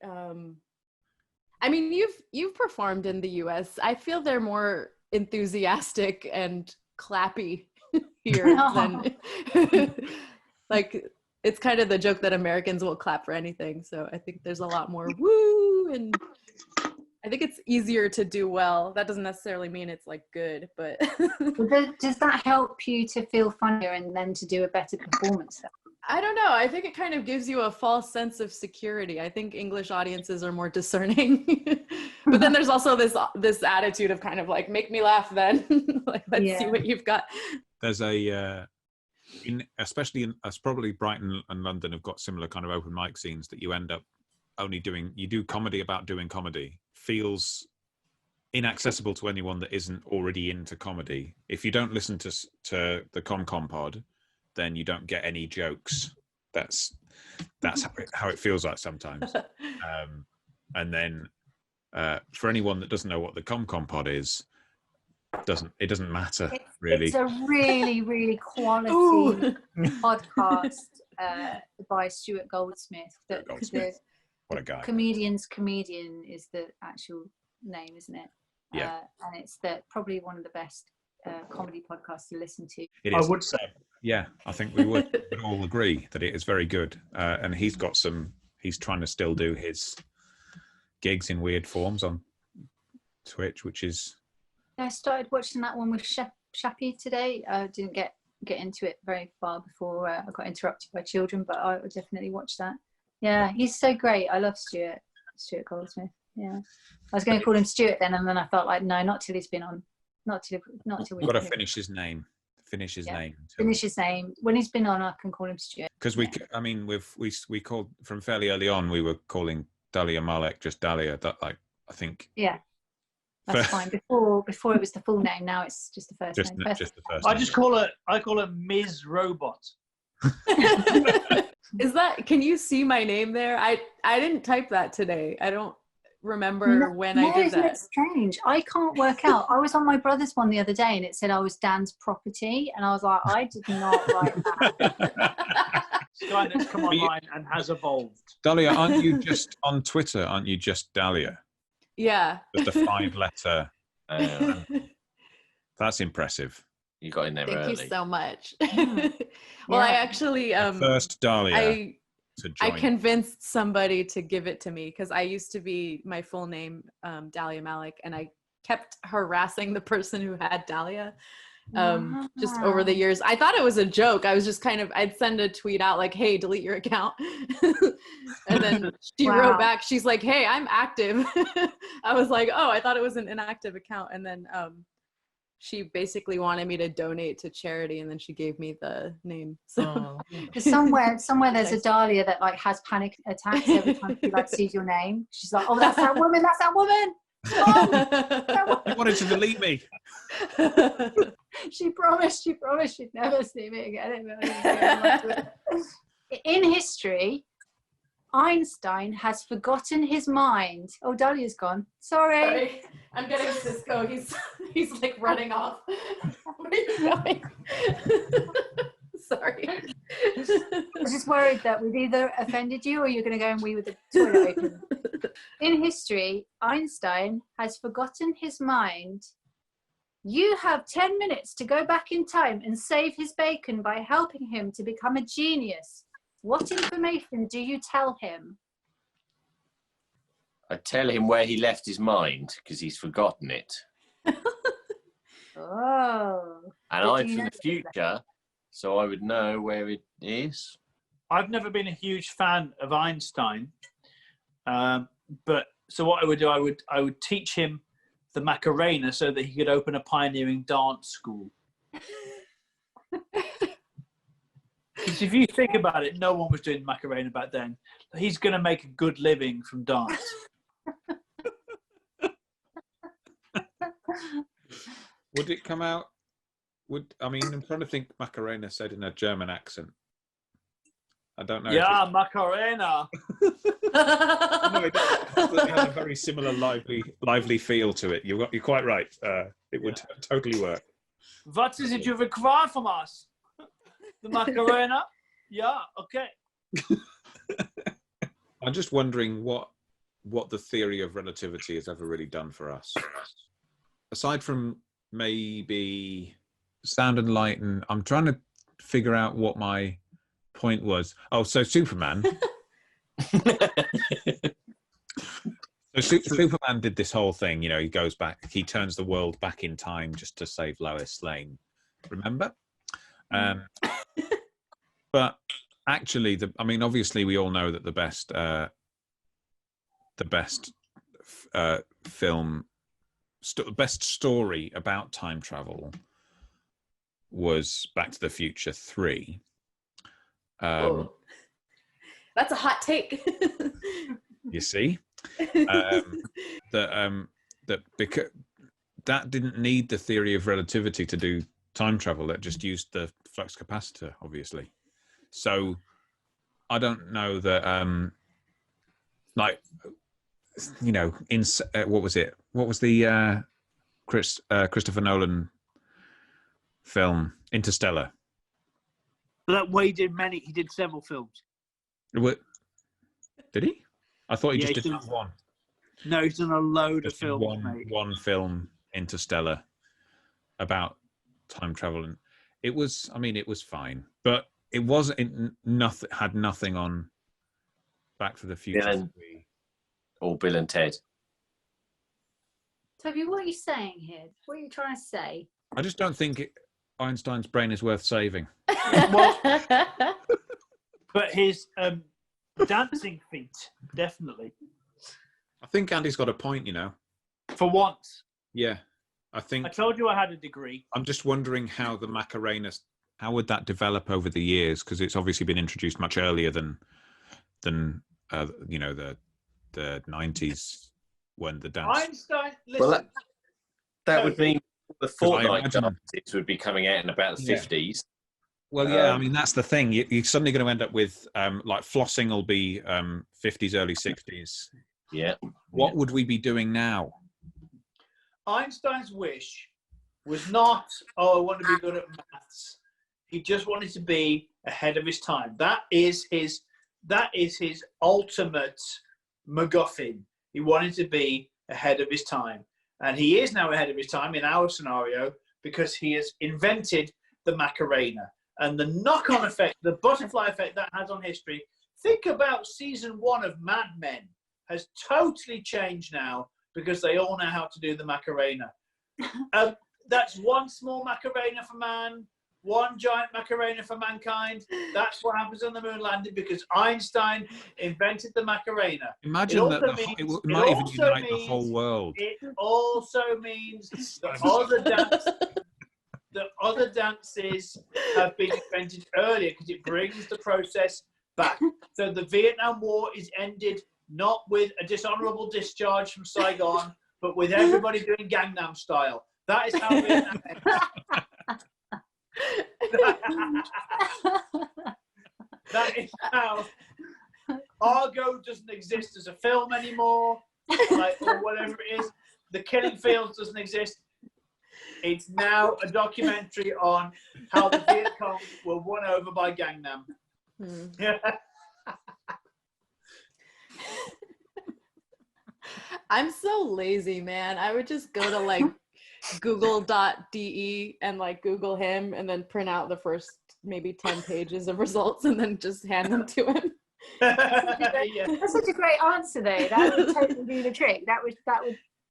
I mean, you've performed in the US. I feel they're more enthusiastic and clappy here than like, it's kind of the joke that Americans will clap for anything. So I think there's a lot more woo, and I think it's easier to do well. That doesn't necessarily mean it's like good, but does that help you to feel funnier and then to do a better performance? I don't know. I think it kind of gives you a false sense of security. I think English audiences are more discerning. But then there's also this attitude of kind of like, make me laugh then. Like, let's see what you've got. There's especially in probably Brighton and London have got similar kind of open mic scenes that you end up only you do comedy about doing comedy. Feels inaccessible to anyone that isn't already into comedy. If you don't listen to the ComCom pod, then you don't get any jokes. That's how it feels like sometimes. And then for anyone that doesn't know what the ComCom pod is, it doesn't matter really. It's a really, really quality podcast by Stuart Goldsmith. What a guy. Comedian is the actual name, isn't it? Yeah. And it's probably one of the best comedy podcasts to listen to. It is. I would say. Yeah, I think we would all agree that it is very good. And he's trying to still do his gigs in weird forms on Twitch, which is... I started watching that one with Shappy today. I didn't get into it very far before I got interrupted by children, but I would definitely watch that. Yeah, he's so great. I love Stuart Goldsmith. Yeah, I was going to call him Stuart then, and then I felt like, no, not till he's been on. Not till we've got to finish his name. Finish his name. Finish his name. When he's been on, I can call him Stuart. Because we called from fairly early on. We were calling Dalia Malek just Dalia. That I think. Yeah, that's fine. Before it was the full name. Now it's just the first name. Just the first. I call her Ms. Robot. Is that? Can you see my name there? I didn't type that today. I don't. remember when I did isn't that. it strange? I can't work out. I was on my brother's one the other day and it said I was Dan's property, and I was like, I did not write that. Skynet's come online and has evolved. Dalia, aren't you just on Twitter? Aren't you just Dalia? Yeah. Just a 5-letter. That's impressive. You got in there early. Thank you so much. Yeah. Well, I actually First Dalia. I convinced somebody to give it to me because I used to be my full name, Dalia Malek, and I kept harassing the person who had Dalia just over the years. I thought it was a joke. I was just I'd send a tweet out like, hey, delete your account. And then she wrote back, she's like, hey, I'm active. I was like, oh, I thought it was an inactive account. And then she basically wanted me to donate to charity, and then she gave me the name. So somewhere there's a Dalia that like has panic attacks every time she like sees your name. She's like, oh, that's that woman. Oh, They wanted to delete me. She promised she'd never see me again. In history, Einstein has forgotten his mind. Oh, Dalia's gone. Sorry. I'm getting Cisco. He's like running off. Where are you going? Sorry. I was just worried that we'd either offended you or you're going to go and wee with the toilet open. In history, Einstein has forgotten his mind. You have 10 minutes to go back in time and save his bacon by helping him to become a genius. What information do you tell him? I tell him where he left his mind because he's forgotten it. Oh. And I'm from the future, so I would know where it is. I've never been a huge fan of Einstein, but so what I would do, I would teach him the Macarena so that he could open a pioneering dance school. Because if you think about it, no one was doing Macarena back then. He's going to make a good living from dance. Would it come out? I'm trying to think. Macarena said in a German accent. I don't know. Yeah, Macarena. No, it has a very similar lively feel to it. You're quite right. It would totally work. What is it you require from us? The Macarena? Yeah, okay. I'm just wondering what the theory of relativity has ever really done for us. Aside from maybe sound and light, and I'm trying to figure out what my point was. Oh, so Superman. Superman did this whole thing, he goes back, he turns the world back in time just to save Lois Lane. Remember? But actually, obviously we all know that the best best story about time travel was Back to the Future 3. That's a hot take. You see, that because that didn't need the theory of relativity to do time travel. It just used the flux capacitor, obviously. So I don't know that, what was it? What was the Christopher Nolan film, Interstellar? But that he did several films. What? Did he? I thought he just did one. No, he's done a load of films, one film, Interstellar, about time travel, and it was fine, but it wasn't had nothing on Back to the Future. Or Bill and Ted. Toby, what are you saying here? What are you trying to say? I just don't think Einstein's brain is worth saving. Well, but his dancing feat, definitely. I think Andy's got a point, For once. Yeah. I told you I had a degree. I'm just wondering how the Macarena, how would that develop over the years? Because it's obviously been introduced much earlier than the 90s when the dance. Einstein, listen. Well, that would mean the Fortnite dances would be coming out in about the 50s. Well, yeah, that's the thing. You're suddenly going to end up with like flossing will be 50s, early 60s. Yeah. What would we be doing now? Einstein's wish was not, oh, I want to be good at maths. He just wanted to be ahead of his time. That is his ultimate MacGuffin. He wanted to be ahead of his time. And he is now ahead of his time in our scenario because he has invented the Macarena. And the knock-on effect, the butterfly effect that has on history. Think about season 1 of Mad Men has totally changed now because they all know how to do the Macarena. That's one small Macarena for man, one giant Macarena for mankind. That's what happens on the moon landing because Einstein invented the Macarena. Imagine that it might even unite the whole world. It also means that other dances have been invented earlier because it brings the process back. So the Vietnam War is ended not with a dishonorable discharge from Saigon, but with everybody doing Gangnam Style. That is how Vietnam ends. That is how Argo doesn't exist as a film anymore, or whatever it is. The Killing Fields doesn't exist. It's now a documentary on how the Viet Cong were won over by Gangnam. I'm so lazy, man. I would just go to like google.de and like Google him and then print out the first maybe 10 pages of results and then just hand them to him. That's such a great answer though. That would totally do the trick. That would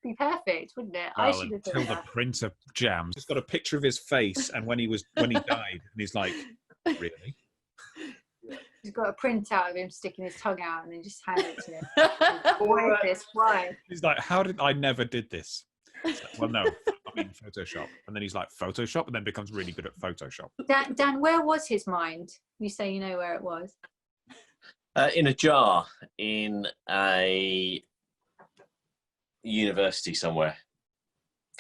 be perfect, wouldn't it? Well, I should have until the printer jams. It's got a picture of his face and when he died, and he's like, really? He's got a print out of him sticking his tongue out and then just hand it to him. Why is this? Why? He's like, I never did this. Like, well, no, I mean Photoshop. And then he's like, Photoshop, and then becomes really good at Photoshop. Dan, where was his mind? You say you know where it was. In a jar in a university somewhere.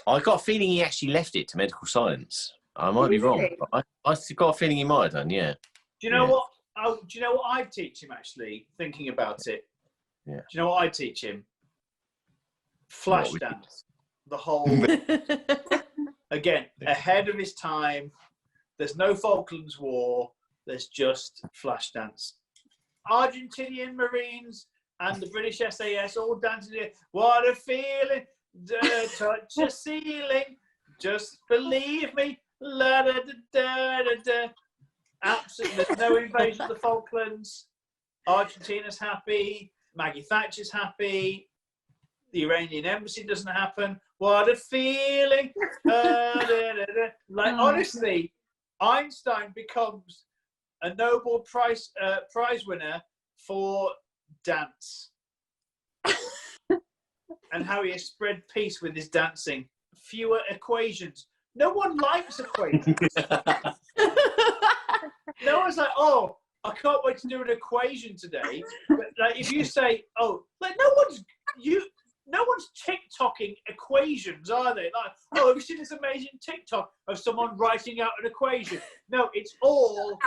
I got a feeling he actually left it to medical science. I might be wrong, but I got a feeling he might have done, yeah. Do you know what? Do you know what I'd teach him, actually, thinking about it? Yeah. Do you know what I'd teach him? Flash dance. The whole... Again, ahead of his time. There's no Falklands War. There's just flash dance. Argentinian Marines and the British SAS all dancing here. What a feeling. Touch the ceiling. Just believe me. La da da da da da. Absolutely, there's no invasion of the Falklands. Argentina's happy. Maggie Thatcher's happy. The Iranian embassy doesn't happen. What a feeling! Like honestly, Einstein becomes a Nobel Prize winner for dance, and how he has spread peace with his dancing. Fewer equations. No one likes equations. No one's like, oh, I can't wait to do an equation today. But like, if you say, oh, like no one's TikToking equations, are they? Like, oh, have you seen this amazing TikTok of someone writing out an equation? No, it's all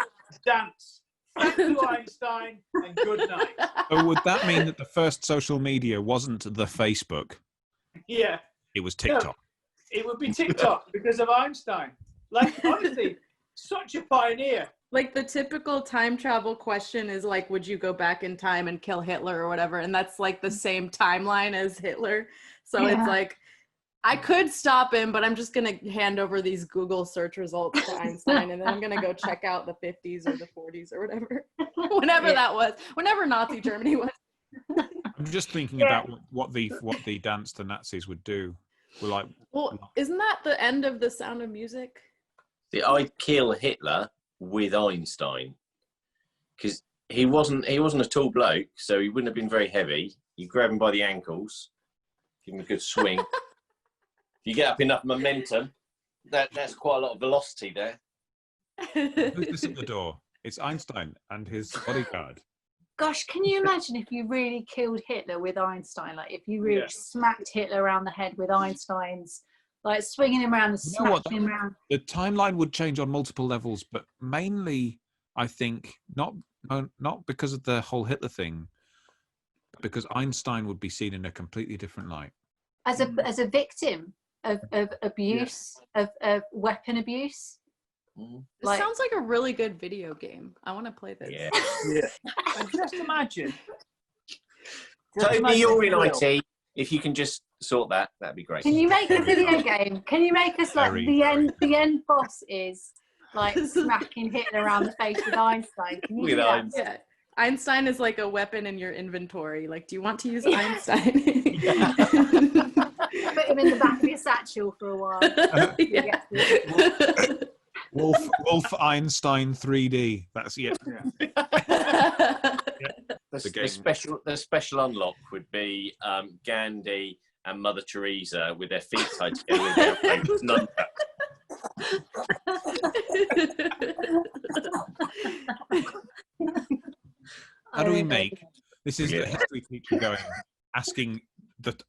dance. Thank you, Einstein, and good night. So would that mean that the first social media wasn't the Facebook? Yeah. It was TikTok. No, it would be TikTok because of Einstein. Like, honestly, such a pioneer. Like the typical time travel question is like, would you go back in time and kill Hitler or whatever? And that's like the same timeline as Hitler. So it's like, I could stop him, but I'm just going to hand over these Google search results to Einstein. And then I'm going to go check out the 50s or the 40s or whatever, whenever that was, whenever Nazi Germany was. I'm just thinking about what the dance the Nazis would do. Like, well, isn't that the end of The Sound of Music? See, I'd kill Hitler with Einstein because he wasn't a tall bloke, so he wouldn't have been very heavy. You grab him by the ankles, give him a good swing. If you get up enough momentum, that's quite a lot of velocity there. Who's this at the door? It's Einstein and his bodyguard. Gosh, can you imagine if you really killed Hitler with Einstein? Like if you really smacked Hitler around the head with Einstein's, like swinging him around and smacking him around. The timeline would change on multiple levels, but mainly, I think, not because of the whole Hitler thing, because Einstein would be seen in a completely different light. As a victim of abuse, of weapon abuse. This sounds like a really good video game. I want to play this. Yeah. And just imagine. Toby, you're in IT. If you can just sort that, that'd be great. Can you make a video game? Can you make us like the end boss is like smacking Hitler around the face with Einstein? Can you do that? Yeah. Einstein is like a weapon in your inventory. Like, do you want to use Einstein? Put him in the back of your satchel for a while. Wolf Einstein 3D. That's it. The special unlock would be Gandhi and Mother Teresa with their feet tied together with their fingers. How do we make this? Is the history teacher going asking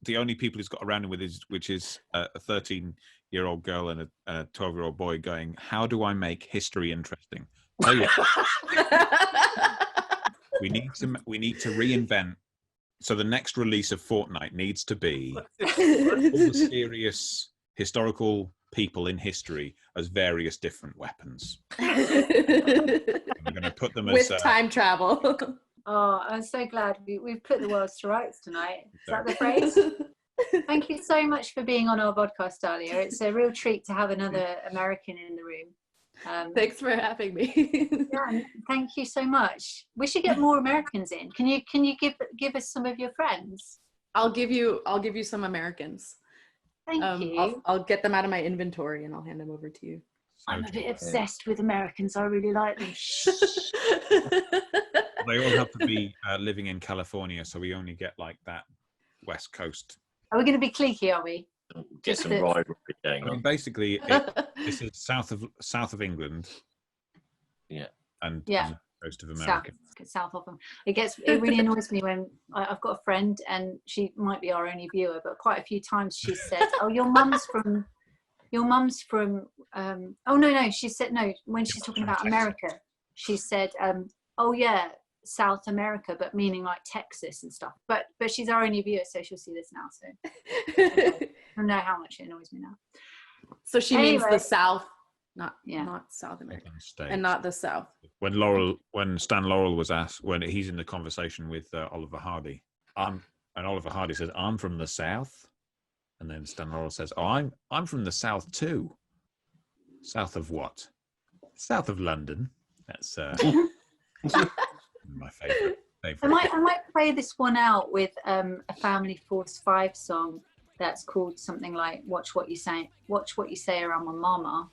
the only people he's got around him with which is a 13-year-old girl and a 12-year-old boy going, how do I make history interesting? Oh, yeah. we need to reinvent. So the next release of Fortnite needs to be all the serious historical people in history as various different weapons. We're going to put them with time travel. Oh, I'm so glad we've put the worlds to rights tonight. Is that the phrase? Thank you so much for being on our podcast, Dalia. It's a real treat to have another American in the room. Thanks for having me. Yeah, thank you so much. We should get more Americans in. Can you give us some of your friends? I'll give you some Americans. Thank you. I'll get them out of my inventory and I'll hand them over to you. I'm a bit obsessed with Americans. I really like them. They all have to be living in California, so we only get like that West Coast. Are we going to be cliquey? Are we? Get some rivalry going on. I mean, basically, this is south of England. Yeah. And the coast of America. South of them. It really annoys me when I've got a friend and she might be our only viewer, but quite a few times she said, "Oh, your mum's from." Oh no, she said no when she's talking about America. She said, "Oh yeah, South America," but meaning like Texas and stuff. But she's our only viewer, so she'll see this now. So I don't know how much it annoys me now. So she means the South, not South America, and not the South. When Stan Laurel was asked, when he's in the conversation with Oliver Hardy, and Oliver Hardy says, "I'm from the South," and then Stan Laurel says, "Oh, I'm from the South too." South of what? South of London. That's my favorite. I might play this one out with a Family Force 5 song that's called something like "Watch What You Say Around My Mama,"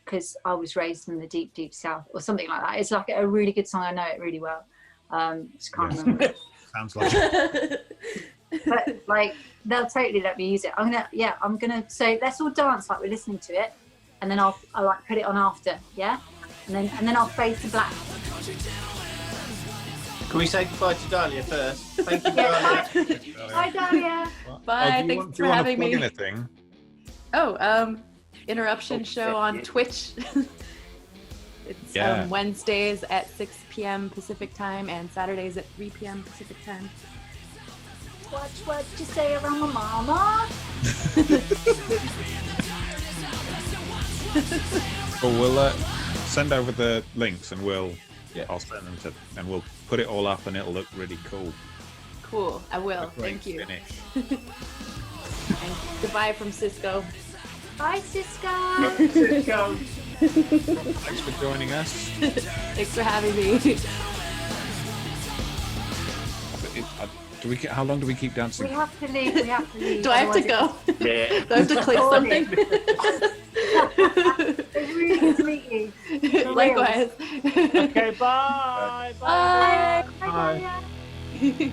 because I was raised in the deep, deep South, or something like that. It's like a really good song. I know it really well. Just can't remember. Sounds like it. But like they'll totally let me use it. I'm gonna. So let's all dance like we're listening to it, and then I'll like put it on after, yeah, and then I'll fade to black. Can we say goodbye to Dalia first? Thank you, Dalia. Bye, Dalia. Bye. Thanks for having me. Anything? Oh, Interruption show on Twitch. It's Wednesdays at 6 p.m. Pacific time and Saturdays at 3 p.m. Pacific time. Watch what you say around my mama. Well, we'll send over the links and I'll send them and we'll put it all up and it'll look really cool. Cool, I will. Thank you. And goodbye from Cisco. Bye, Cisco. Cisco. Thanks for joining us. Thanks for having me. How long do we keep dancing? We have to leave. Do I have to go? Yeah. Do I have to click something? It's really good to meet you. Likewise. Okay, bye. Bye. Bye. Bye.